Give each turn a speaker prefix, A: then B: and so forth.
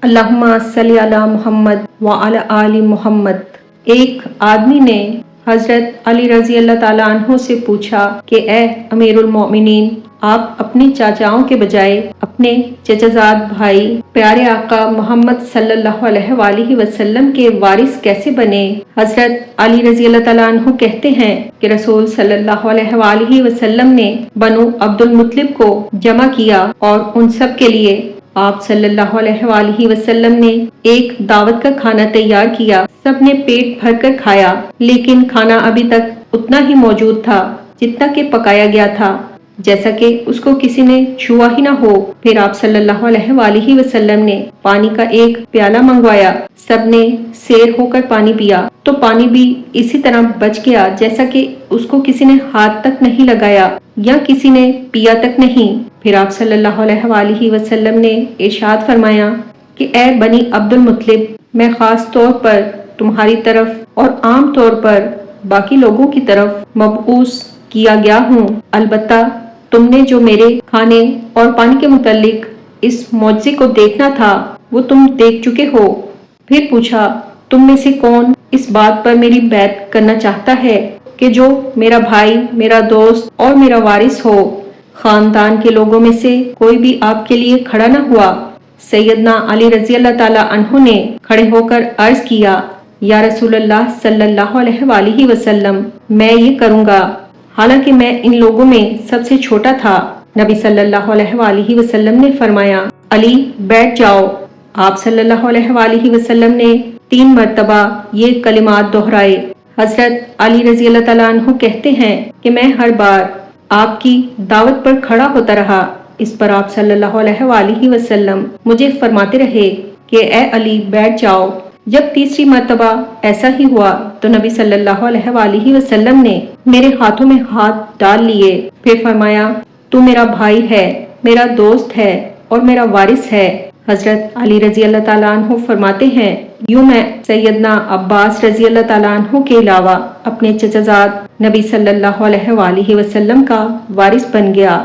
A: اللہم صلی علی محمد وعلی آل محمد۔ ایک آدمی نے حضرت علی رضی اللہ تعالیٰ عنہ سے پوچھا کہ اے امیر المومنین، آپ اپنے چاچاؤں کے بجائے اپنے چچازاد بھائی پیارے آقا محمد صلی اللہ علیہ وآلہ وسلم کے وارث کیسے بنے؟ حضرت علی رضی اللہ تعالیٰ عنہ کہتے ہیں کہ رسول صلی اللہ علیہ وآلہ وسلم نے بنو عبد المطلب کو جمع کیا اور ان سب کے لیے آپ صلی اللہ علیہ وآلہ وسلم نے ایک دعوت کا کھانا تیار کیا۔ سب نے پیٹ بھر کر کھایا، لیکن کھانا ابھی تک اتنا ہی موجود تھا جتنا کہ پکایا گیا تھا، جیسا کہ اس کو کسی نے چھوا ہی نہ ہو۔ پھر آپ صلی اللہ علیہ وآلہ وسلم نے پانی کا ایک پیالہ منگوایا، سب نے سیر ہو کر پانی پیا تو پانی بھی اسی طرح بچ گیا جیسا کہ اس کو کسی نے ہاتھ تک نہیں لگایا یا کسی نے پیا تک نہیں۔ پھر آپ صلی اللہ علیہ وآلہ وسلم نے ارشاد فرمایا کہ اے بنی عبد المطلب، میں خاص طور پر تمہاری طرف اور عام طور پر باقی لوگوں کی طرف مبعوث کیا گیا ہوں، البتہ تم نے جو میرے کھانے اور پانی کے متعلق اس معجزے کو دیکھنا تھا وہ تم دیکھ چکے ہو۔ پھر پوچھا، تم میں سے کون اس بات پر میری بیعت کرنا چاہتا ہے کہ جو میرا بھائی، میرا دوست اور میرا وارث ہو؟ خاندان کے لوگوں میں سے کوئی بھی آپ کے لیے کھڑا نہ ہوا۔ سیدنا علی رضی اللہ تعالیٰ عنہ نے کھڑے ہو کر عرض کیا، یا رسول اللہ صلی اللہ علیہ وآلہ وسلم، میں یہ کروں گا، حالانکہ میں ان لوگوں میں سب سے چھوٹا تھا۔ نبی صلی اللہ علیہ وآلہ وسلم نے فرمایا، علی بیٹھ جاؤ۔ آپ صلی اللہ علیہ وآلہ وسلم نے 3 مرتبہ یہ کلمات دہرائے۔ حضرت علی رضی اللہ تعالیٰ عنہ کہتے ہیں کہ میں ہر بار آپ کی دعوت پر کھڑا ہوتا رہا، اس پر آپ صلی اللہ علیہ وآلہ وسلم مجھے فرماتے رہے کہ اے علی بیٹھ جاؤ۔ جب تیسری مرتبہ ایسا ہی ہوا تو نبی صلی اللہ علیہ وآلہ وسلم نے میرے ہاتھوں میں ہاتھ ڈال لیے، پھر فرمایا، تو میرا بھائی ہے، میرا دوست ہے اور میرا وارث ہے۔ حضرت علی رضی اللہ تعالیٰ عنہ فرماتے ہیں، یوں میں سیدنا عباس رضی اللہ تعالیٰ عنہ کے علاوہ اپنے چچازاد نبی صلی اللہ علیہ وآلہ وسلم کا وارث بن گیا۔